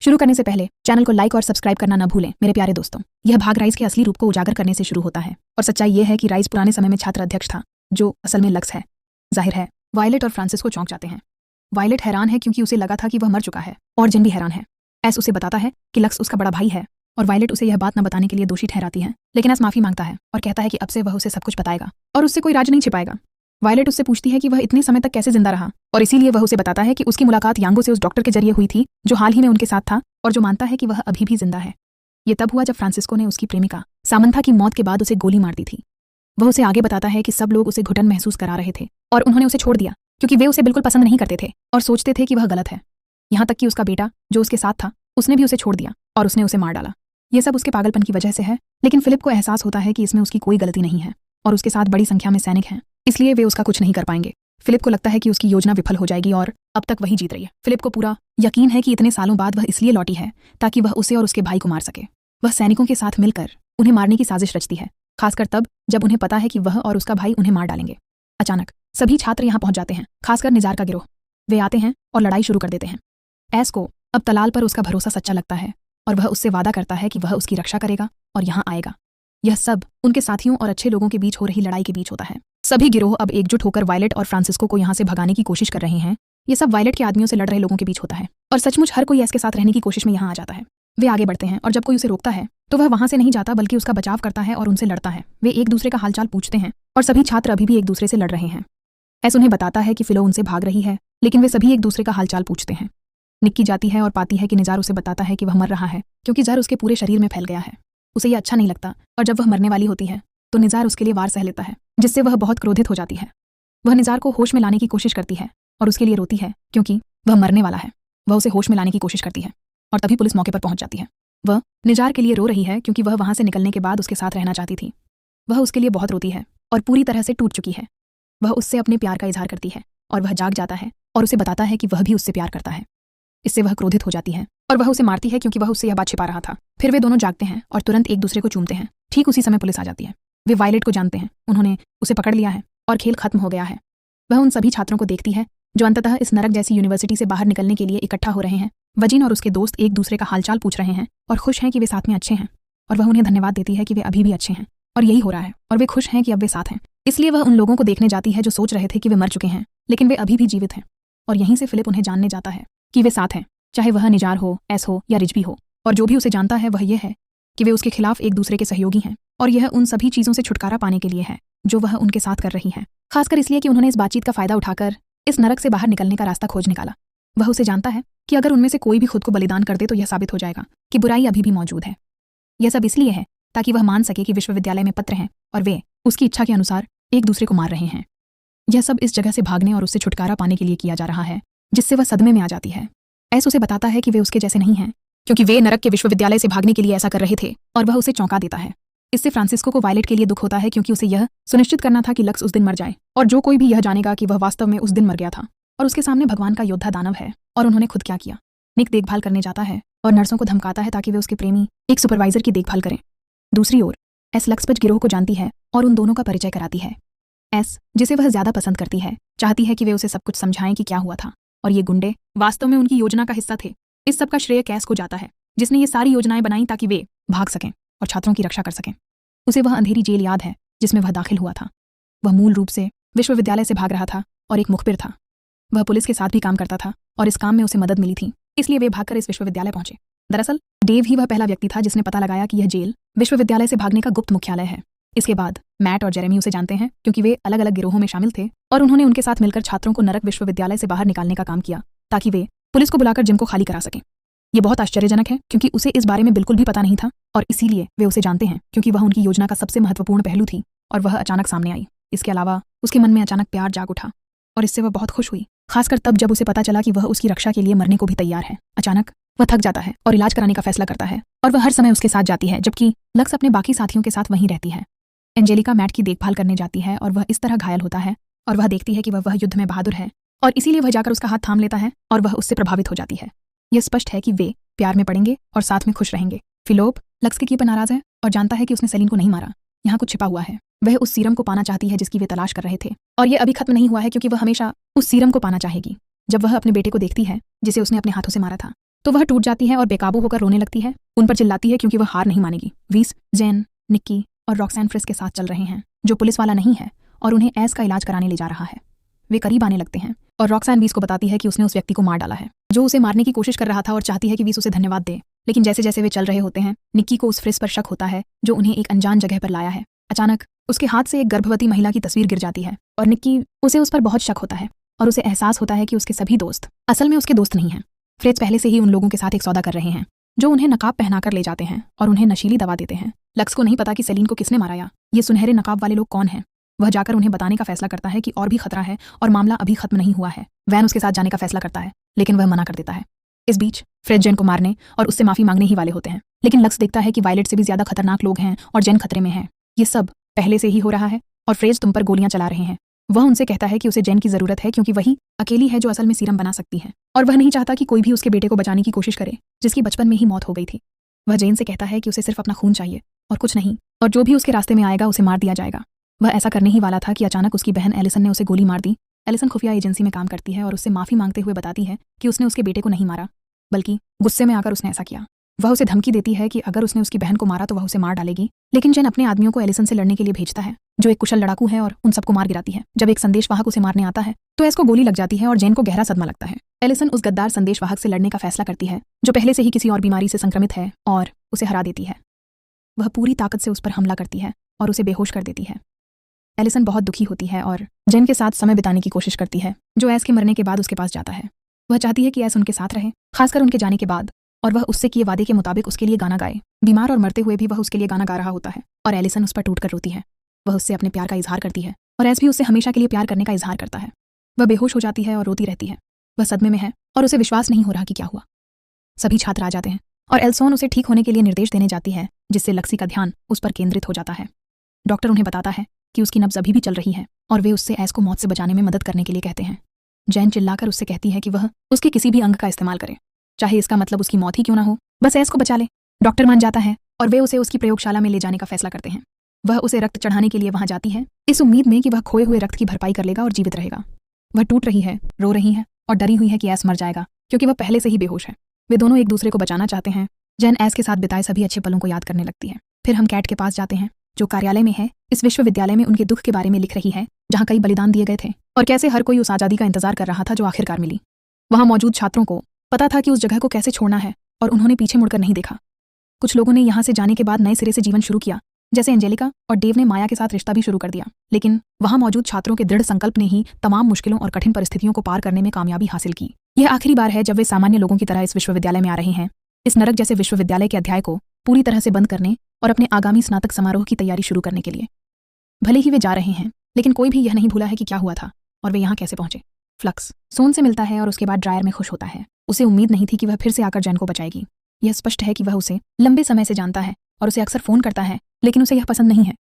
शुरू करने से पहले चैनल को लाइक और सब्सक्राइब करना न भूलें मेरे प्यारे दोस्तों। यह भाग राइज के असली रूप को उजागर करने से शुरू होता है और सच्चाई यह है कि राइज पुराने समय में छात्र अध्यक्ष था जो असल में लक्स है। जाहिर है वायलेट और फ्रांसिस्को चौंक जाते हैं। वायलेट हैरान है क्योंकि उसे लगा था कि वह मर चुका है और जिन भी हैरान है। एस उसे बताता है कि लक्स उसका बड़ा भाई है और वायलेट उसे यह बात न बताने के लिए दोषी ठहराती है, लेकिन एस माफी मांगता है और कहता है कि अब से वह उसे सब कुछ बताएगा और उससे कोई राज नहीं छिपाएगा। वायलेट उससे पूछती है कि वह इतने समय तक कैसे जिंदा रहा और इसीलिए वह उसे बताता है कि उसकी मुलाकात यांगो से उस डॉक्टर के जरिए हुई थी जो हाल ही में उनके साथ था और जो मानता है कि वह अभी भी जिंदा है। ये तब हुआ जब फ्रांसिस्को ने उसकी प्रेमिका सामंथा की मौत के बाद उसे गोली मार दी थी। वह उसे आगे बताता है कि सब लोग उसे घुटन महसूस करा रहे थे और उन्होंने उसे छोड़ दिया क्योंकि वे उसे बिल्कुल पसंद नहीं करते थे और सोचते थे कि वह गलत है। यहाँ तक कि उसका बेटा जो उसके साथ था उसने भी उसे छोड़ दिया और उसने उसे मार डाला। ये सब उसके पागलपन की वजह से है, लेकिन फिलिप को एहसास होता है कि इसमें उसकी कोई गलती नहीं है और उसके साथ बड़ी संख्या में सैनिक हैं, इसलिए वे उसका कुछ नहीं कर पाएंगे। फिलिप को लगता है कि उसकी योजना विफल हो जाएगी और अब तक वही जीत रही है। फिलिप को पूरा यकीन है कि इतने सालों बाद वह इसलिए लौटी है ताकि वह उसे और उसके भाई को मार सके। वह सैनिकों के साथ मिलकर उन्हें मारने की साजिश रचती है, खासकर तब जब उन्हें पता है कि वह और उसका भाई उन्हें मार डालेंगे। अचानक सभी छात्र यहाँ पहुंच जाते हैं, खासकर निजार का गिरोह। वे आते हैं और लड़ाई शुरू कर देते हैं। एस को अब तलाल पर उसका भरोसा सच्चा लगता है और वह उससे वादा करता है कि वह उसकी रक्षा करेगा और यहाँ आएगा। यह सब उनके साथियों और अच्छे लोगों के बीच हो रही लड़ाई के बीच होता है। सभी गिरोह अब एकजुट होकर वायलेट और फ्रांसिस्को को यहाँ से भगाने की कोशिश कर रहे हैं। ये सब वायलेट के आदमियों से लड़ रहे लोगों के बीच होता है और सचमुच हर कोई एस के साथ रहने की कोशिश में यहाँ आ जाता है। वे आगे बढ़ते हैं और जब कोई उसे रोकता है तो वह वहां से नहीं जाता बल्कि उसका बचाव करता है और उनसे लड़ता है। वे एक दूसरे का हालचाल पूछते हैं और सभी छात्र अभी भी एक दूसरे से लड़ रहे हैं। एस उन्हें बताता है कि फिलो उनसे भाग रही है, लेकिन वे सभी एक दूसरे का हालचाल पूछते हैं। निक्की जाती है और पाती है कि निजार उसे बताता है कि वह मर रहा है क्योंकि जहर उसके पूरे शरीर में फैल गया है। उसे यह अच्छा नहीं लगता और जब वह मरने वाली होती है तो निजार उसके लिए वार सह लेता है, जिससे वह बहुत क्रोधित हो जाती है। वह निजार को होश में लाने की कोशिश करती है और उसके लिए रोती है क्योंकि वह मरने वाला है। वह उसे होश में लाने की कोशिश करती है और तभी पुलिस मौके पर पहुंच जाती है। वह निजार के लिए रो रही है क्योंकि वह वहां से निकलने के बाद उसके साथ रहना चाहती थी। वह उसके लिए बहुत रोती है और पूरी तरह से टूट चुकी है। वह उससे अपने प्यार का इजहार करती है और वह जाग जाता है और उसे बताता है कि वह भी उससे प्यार करता है। इससे वह क्रोधित हो जाती है और वह उसे मारती है क्योंकि वह उससे यह बात छिपा रहा था। फिर वे दोनों जागते हैं और तुरंत एक दूसरे को चूमते हैं। ठीक उसी समय पुलिस आ जाती है। वे वायलेट को जानते हैं, उन्होंने उसे पकड़ लिया है और खेल खत्म हो गया है। वह उन सभी छात्रों को देखती है जो अंततः इस नरक जैसी यूनिवर्सिटी से बाहर निकलने के लिए इकट्ठा हो रहे हैं। वजीन और उसके दोस्त एक दूसरे का हालचाल पूछ रहे हैं और खुश हैं कि वे साथ में अच्छे हैं और वह उन्हें धन्यवाद देती है कि वे अभी भी अच्छे हैं और यही हो रहा है और वे खुश हैं कि अब वे साथ हैं। इसलिए वह उन लोगों को देखने जाती है जो सोच रहे थे कि वे मर चुके हैं, लेकिन वे अभी भी जीवित हैं। और यहीं से फिलिप उन्हें जानने जाता है कि वे साथ हैं, चाहे वह निजार हो, एस हो या रिजबी हो। और जो भी उसे जानता है वह यह है कि वे उसके खिलाफ एक दूसरे के सहयोगी हैं और यह उन सभी चीज़ों से छुटकारा पाने के लिए है जो वह उनके साथ कर रही है, खासकर इसलिए कि उन्होंने इस बातचीत का फायदा उठाकर इस नरक से बाहर निकलने का रास्ता खोज निकाला। वह उसे जानता है कि अगर उनमें से कोई भी खुद को बलिदान कर दे तो यह साबित हो जाएगा कि बुराई अभी भी मौजूद है। यह सब इसलिए है ताकि वह मान सके कि विश्वविद्यालय में पत्र हैं और वे उसकी इच्छा के अनुसार एक दूसरे को मार रहे हैं। यह सब इस जगह से भागने और उससे छुटकारा पाने के लिए किया जा रहा है, जिससे वह सदमे में आ जाती है। एस उसे बताता है कि वे उसके जैसे नहीं हैं क्योंकि वे नरक के विश्वविद्यालय से भागने के लिए ऐसा कर रहे थे और वह उसे चौंका देता है। इससे फ्रांसिस्को को वायलेट के लिए दुख होता है क्योंकि उसे यह सुनिश्चित करना था कि लक्स उस दिन मर जाए और जो कोई भी यह जानेगा कि वह वास्तव में उस दिन मर गया था और उसके सामने भगवान का योद्धा दानव है और उन्होंने खुद क्या किया। निक देखभाल करने जाता है और नर्सों को धमकाता है ताकि वे उसके प्रेमी एक सुपरवाइजर की देखभाल करें। दूसरी ओर एस लक्सपच गिरोह को जानती है और उन दोनों का परिचय कराती है। एस, जिसे वह ज्यादा पसंद करती है, चाहती है कि वे उसे सब कुछ समझाएं कि क्या हुआ था और ये गुंडे वास्तव में उनकी योजना का हिस्सा थे। इस सब का श्रेय कैस को जाता है जिसने ये सारी योजनाएं बनाई ताकि वे भाग सकें और छात्रों की रक्षा कर सकें। उसे वह अंधेरी जेल याद है जिसमें वह दाखिल हुआ था। वह मूल रूप से विश्वविद्यालय से भाग रहा था और एक मुखबिर था। वह पुलिस के साथ भी काम करता था और इस काम में उसे मदद मिली थी, इसलिए वे भागकर इस विश्वविद्यालय पहुंचे। दरअसल डेव ही वह पहला व्यक्ति था जिसने पता लगाया कि यह जेल विश्वविद्यालय से भागने का गुप्त मुख्यालय है। इसके बाद मैट और जेरेमी उसे जानते हैं क्योंकि वे अलग अलग गिरोहों में शामिल थे और उन्होंने उनके साथ मिलकर छात्रों को नरक विश्वविद्यालय से बाहर निकालने का काम किया ताकि वे पुलिस को बुलाकर जिम को खाली करा सकें। ये बहुत आश्चर्यजनक है क्योंकि उसे इस बारे में बिल्कुल भी पता नहीं था और इसीलिए वे उसे जानते हैं क्योंकि वह उनकी योजना का सबसे महत्वपूर्ण पहलू थी और वह अचानक सामने आई। इसके अलावा उसके मन में अचानक प्यार जाग उठा और इससे वह बहुत खुश हुई, खासकर तब जब उसे पता चला कि वह उसकी रक्षा के लिए मरने को भी तैयार है। अचानक वह थक जाता है और इलाज कराने का फैसला करता है और वह हर समय उसके साथ जाती है जबकि लक्स अपने बाकी साथियों के साथ वहीं रहती है। एंजेलिका मैट की देखभाल करने जाती है और वह इस तरह घायल होता है और वह देखती है कि वह युद्ध में बहादुर है और इसीलिए वह जाकर उसका हाथ थाम लेता है और वह उससे प्रभावित हो जाती है। यह स्पष्ट है कि वे प्यार में पड़ेंगे और साथ में खुश रहेंगे। फिलोप लक्स के पर नाराज है और जानता है कि उसने सेलिन को नहीं मारा। यहाँ कुछ छिपा हुआ है। वह उस सीरम को पाना चाहती है जिसकी वे तलाश कर रहे थे और यह अभी खत्म नहीं हुआ है क्योंकि वह हमेशा उस सीरम को पाना चाहेगी। जब वह अपने बेटे को देखती है जिसे उसने अपने हाथों से मारा था तो वह टूट जाती है और बेकाबू होकर रोने लगती है। उन पर चिल्लाती है क्योंकि वह हार नहीं मानेगी। वीस, जेन, निक्की और रॉक्सैन फ्रिस के साथ चल रहे हैं, जो पुलिस वाला नहीं है और उन्हें एस का इलाज कराने ले जा रहा है। वे करीब आने लगते हैं और रॉक्सैन वीस को बताती है कि उसने उस व्यक्ति को मार डाला है जो उसे मारने की कोशिश कर रहा था और चाहती है कि वीस उसे धन्यवाद दे। लेकिन जैसे जैसे वे चल रहे होते हैं, निक्की को उस फ्रिस पर शक होता है जो उन्हें एक अनजान जगह पर लाया है। अचानक उसके हाथ से एक गर्भवती महिला की तस्वीर गिर जाती है और निक्की उसे उस पर बहुत शक होता है और उसे एहसास होता है कि उसके सभी दोस्त असल में उसके दोस्त नहीं हैं। फ्रिज पहले से ही उन लोगों के साथ एक सौदा कर रहे हैं जो उन्हें नकाब पहनाकर ले जाते हैं और उन्हें नशीली दवा देते हैं। लक्स को नहीं पता कि सेलिन को किसने मारा या ये सुनहरे नकाब वाले लोग कौन हैं। वह जाकर उन्हें बताने का फैसला करता है कि और भी खतरा है और मामला अभी खत्म नहीं हुआ है। वैन उसके साथ जाने का फैसला करता है लेकिन वह मना कर देता है। इस बीच फ्रेड जेन को मारने और उससे माफी मांगने ही वाले होते हैं, लेकिन लक्स देखता है कि वायलेट से भी ज्यादा खतरनाक लोग हैं और जेन खतरे में है। ये सब पहले से ही हो रहा है और फ्रेज तुम पर गोलियां चला रहे हैं। वह उनसे कहता है कि उसे जेन की जरूरत है क्योंकि वही अकेली है जो असल में सीरम बना सकती है और वह नहीं चाहता कि कोई भी उसके बेटे को बचाने की कोशिश करे जिसकी बचपन में ही मौत हो गई थी। वह जेन से कहता है कि उसे सिर्फ अपना खून चाहिए और कुछ नहीं, और जो भी उसके रास्ते में आएगा उसे मार दिया जाएगा। वह ऐसा करने ही वाला था कि अचानक उसकी बहन एलिसन ने उसे गोली मार दी। एलिसन खुफिया एजेंसी में काम करती है और उससे माफी मांगते हुए बताती है कि उसने उसके बेटे को नहीं मारा, बल्कि गुस्से में आकर उसने ऐसा किया। वह उसे धमकी देती है कि अगर उसने उसकी बहन को मारा तो वह उसे मार डालेगी। लेकिन जेन अपने आदमियों को एलिसन से लड़ने के लिए भेजता है जो एक कुशल लड़ाकू है और उन सबको मार गिराती है। जब एक संदेशवाहक उसे मारने आता है तो एस को गोली लग जाती है और जेन को गहरा सदमा लगता है। एलिसन उस गद्दार संदेशवाहक से लड़ने का फैसला करती है जो पहले से ही किसी और बीमारी से संक्रमित है और उसे हरा देती है। वह पूरी ताकत से उस पर हमला करती है और उसे बेहोश कर देती है। एलिसन बहुत दुखी होती है और जेन के साथ समय बिताने की कोशिश करती है जो एस के मरने के बाद उसके पास जाता है। वह चाहती है कि एस उनके साथ रहे, खासकर उनके जाने के बाद, और वह उससे किए वादे के मुताबिक उसके लिए गाना गाए। बीमार और मरते हुए भी वह उसके लिए गाना गा रहा होता है और एलिसन उस पर टूटकर रोती है। वह उससे अपने प्यार का इजहार करती है और एस भी उससे हमेशा के लिए प्यार करने का इजहार करता है। वह बेहोश हो जाती है और रोती रहती है। वह सदमे में है और उसे विश्वास नहीं हो रहा कि क्या हुआ। सभी छात्र आ जाते हैं और एल्सोन उसे ठीक होने के लिए निर्देश देने जाती है जिससे लक्सी का ध्यान उस पर केंद्रित हो जाता है। डॉक्टर उन्हें बताता है कि उसकी नब्ज अभी भी चल रही है और वे उससे एस को मौत से बचाने में मदद करने के लिए कहते हैं। जैन चिल्लाकर उससे कहती है कि वह उसके किसी भी अंग का इस्तेमाल करे, चाहे इसका मतलब उसकी मौत ही क्यों ना हो, बस एस को बचा ले। डॉक्टर मान जाता है और वे उसे उसकी प्रयोगशाला में ले जाने का फैसला करते हैं। वह उसे रक्त चढ़ाने के लिए वहां जाती है इस उम्मीद में कि वह खोए हुए रक्त की भरपाई कर लेगा और जीवित रहेगा। वह टूट रही है, रो रही है और डरी हुई है कि एस मर जाएगा क्योंकि वह पहले से ही बेहोश है। वे दोनों एक दूसरे को बचाना चाहते हैं। जैन एस के साथ बिताए सभी अच्छे पलों को याद करने लगती है। फिर हम कैट के पास जाते हैं जो कार्यालय में है। इस विश्वविद्यालय में उनके दुख के बारे में लिख रही है जहाँ कई बलिदान दिए गए थे और कैसे हर कोई उस आज़ादी का इंतजार कर रहा था जो आखिरकार मिली। वहाँ मौजूद छात्रों को पता था कि उस जगह को कैसे छोड़ना है और उन्होंने पीछे मुड़कर नहीं देखा। कुछ लोगों ने यहाँ से जाने के बाद नए सिरे से जीवन शुरू किया, जैसे एंजेलिका, और डेव ने माया के साथ रिश्ता भी शुरू कर दिया। लेकिन वहाँ मौजूद छात्रों के दृढ़ संकल्प ने ही तमाम मुश्किलों और कठिन परिस्थितियों को पार करने में कामयाबी हासिल की। यह आखिरी बार है जब वे सामान्य लोगों की तरह इस विश्वविद्यालय में आ रहे हैं, इस नरक जैसे विश्वविद्यालय के अध्याय को पूरी तरह से बंद करने और अपने आगामी स्नातक समारोह की तैयारी शुरू करने के लिए। भले ही वे जा रहे हैं, लेकिन कोई भी यह नहीं भूला है कि क्या हुआ था और वे यहाँ कैसे पहुंचे। फ्लक्स सोन से मिलता है और उसके बाद ड्रायर में खुश होता है। उसे उम्मीद नहीं थी कि वह फिर से आकर जैन को बचाएगी। यह स्पष्ट है कि वह उसे लंबे समय से जानता है और उसे अक्सर फोन करता है, लेकिन उसे यह पसंद नहीं है।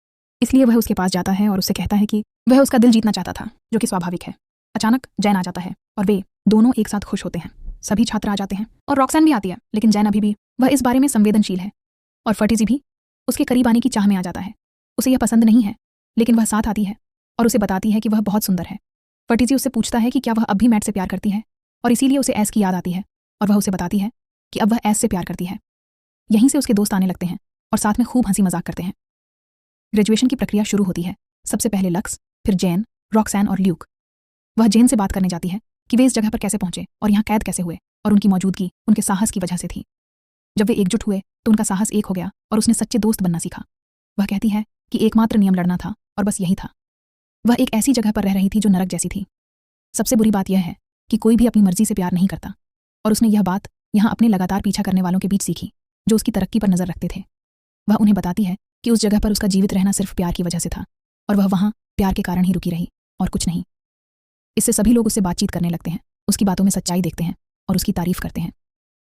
इसलिए वह उसके पास जाता है और उससे कहता है कि वह उसका दिल जीतना चाहता था, जो कि स्वाभाविक है। अचानक जैन आ जाता है और वे दोनों एक साथ खुश होते हैं। सभी छात्र आ जाते हैं और रॉक्सैन भी आती है, लेकिन जैन अभी भी वह इस बारे में संवेदनशील है और फर्टिजी भी उसके करीब आने की चाह में आ जाता है। उसे यह पसंद नहीं है, लेकिन वह साथ आती है और उसे बताती है कि वह बहुत सुंदर है। फर्टिजी उससे पूछता है कि क्या वह अब भी मैट से प्यार करती है और इसीलिए उसे एस की याद आती है, और वह उसे बताती है कि अब वह एस से प्यार करती है। यहीं से उसके दोस्त आने लगते हैं और साथ में खूब हंसी मजाक करते हैं। ग्रेजुएशन की प्रक्रिया शुरू होती है। सबसे पहले लक्स, फिर जैन, रॉक्सैन और ल्यूक। वह जेन से बात करने जाती है कि वे इस जगह पर कैसे पहुंचे और यहाँ कैद कैसे हुए, और उनकी मौजूदगी उनके साहस की वजह से थी। जब वे एकजुट हुए तो उनका साहस एक हो गया और उसने सच्चे दोस्त बनना सीखा। वह कहती है कि एकमात्र नियम लड़ना था और बस यही था। वह एक ऐसी जगह पर रह रही थी जो नरक जैसी थी। सबसे बुरी बात यह है कि कोई भी अपनी मर्जी से प्यार नहीं करता, और उसने यह बात यहाँ अपने लगातार पीछा करने वालों के बीच सीखी जो उसकी तरक्की पर नजर रखते थे। वह उन्हें बताती है कि उस जगह पर उसका जीवित रहना सिर्फ प्यार की वजह से था और वह वहाँ प्यार के कारण ही रुकी रही और कुछ नहीं। इससे सभी लोग उससे बातचीत करने लगते हैं, उसकी बातों में सच्चाई देखते हैं और उसकी तारीफ करते हैं।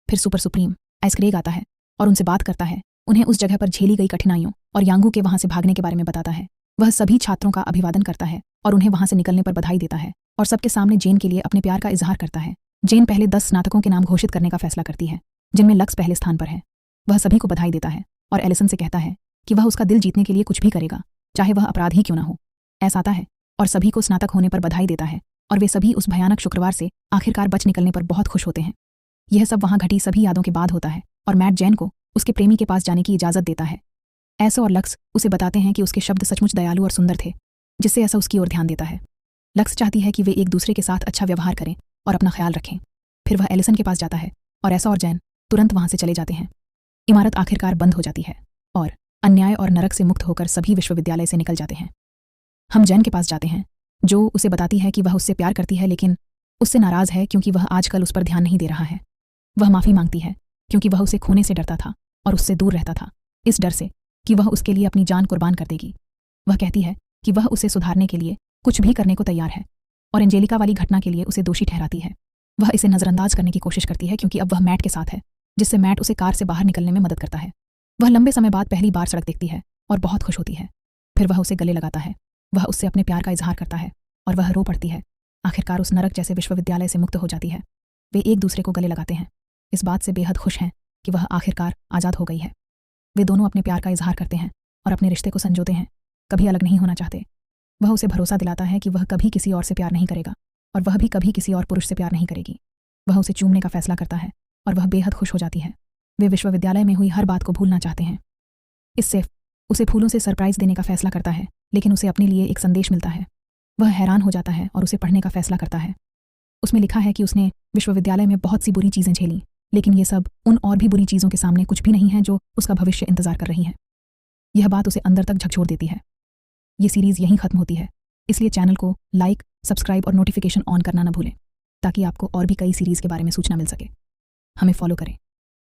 फिर सुपर सुप्रीम आइसक्रेग आता है और उनसे बात करता है, उन्हें उस जगह पर झेली गई कठिनाइयों और यांगू के वहां से भागने के बारे में बताता है। वह सभी छात्रों का अभिवादन करता है और उन्हें वहां से निकलने पर बधाई देता है और सबके सामने जेन के लिए अपने प्यार का इजहार करता है। जेन पहले 10 स्नातकों के नाम घोषित करने का फैसला करती है जिनमें लक्स पहले स्थान पर है। वह सभी को बधाई देता है और एलिसन से कहता है कि वह उसका दिल जीतने के लिए कुछ भी करेगा, चाहे वह अपराध ही क्यों ना हो। ऐसा आता है और सभी को स्नातक होने पर बधाई देता है और वे सभी उस भयानक शुक्रवार से आखिरकार बच निकलने पर बहुत खुश होते हैं। यह सब वहां घटी सभी यादों के बाद होता है और मैट जैन को उसके प्रेमी के पास जाने की इजाजत देता है। ऐसा और लक्स उसे बताते हैं कि उसके शब्द सचमुच दयालु और सुंदर थे, जिससे ऐसा उसकी ओर ध्यान देता है। लक्स चाहती है कि वे एक दूसरे के साथ अच्छा व्यवहार करें और अपना ख्याल रखें। फिर वह एलिसन के पास जाता है और ऐसा और जैन तुरंत वहां से चले जाते हैं। इमारत आखिरकार बंद हो जाती है और अन्याय और नरक से मुक्त होकर सभी विश्वविद्यालय से निकल जाते हैं। हम जैन के पास जाते हैं, जो उसे बताती है कि वह उससे प्यार करती है लेकिन उससे नाराज है क्योंकि वह आजकल उस पर ध्यान नहीं दे रहा है। वह माफ़ी मांगती है क्योंकि वह उसे खोने से डरता था और उससे दूर रहता था, इस डर से कि वह उसके लिए अपनी जान कुर्बान कर देगी। वह कहती है कि वह उसे सुधारने के लिए कुछ भी करने को तैयार है और एंजेलिका वाली घटना के लिए उसे दोषी ठहराती है। वह इसे नज़रअंदाज करने की कोशिश करती है क्योंकि अब वह मैट के साथ है, जिससे मैट उसे कार से बाहर निकलने में मदद करता है। वह लंबे समय बाद पहली बार सड़क देखती है और बहुत खुश होती है। फिर वह उसे गले लगाता है, वह उससे अपने प्यार का इजहार करता है और वह रो पड़ती है। आखिरकार उस नरक जैसे विश्वविद्यालय से मुक्त हो जाती है। वे एक दूसरे को गले लगाते हैं, इस बात से बेहद खुश हैं कि वह आखिरकार आज़ाद हो गई है। वे दोनों अपने प्यार का इजहार करते हैं और अपने रिश्ते को संजोते हैं, कभी अलग नहीं होना चाहते। वह उसे भरोसा दिलाता है कि वह कभी किसी और से प्यार नहीं करेगा और वह भी कभी किसी और पुरुष से प्यार नहीं करेगी। वह उसे चूमने का फैसला करता है और वह बेहद खुश हो जाती है। वे विश्वविद्यालय में हुई हर बात को भूलना चाहते हैं। इससे उसे फूलों से सरप्राइज देने का फैसला करता है, लेकिन उसे अपने लिए एक संदेश मिलता है। वह हैरान हो जाता है और उसे पढ़ने का फैसला करता है। उसमें लिखा है कि उसने विश्वविद्यालय में बहुत सी बुरी चीज़ें झेली, लेकिन ये सब उन और भी बुरी चीज़ों के सामने कुछ भी नहीं है जो उसका भविष्य इंतजार कर रही है। यह बात उसे अंदर तक झकझोर देती है। ये सीरीज़ यहीं खत्म होती है, इसलिए चैनल को लाइक, सब्सक्राइब और नोटिफिकेशन ऑन करना न भूलें ताकि आपको और भी कई सीरीज़ के बारे में सूचना मिल सके। हमें फॉलो करें।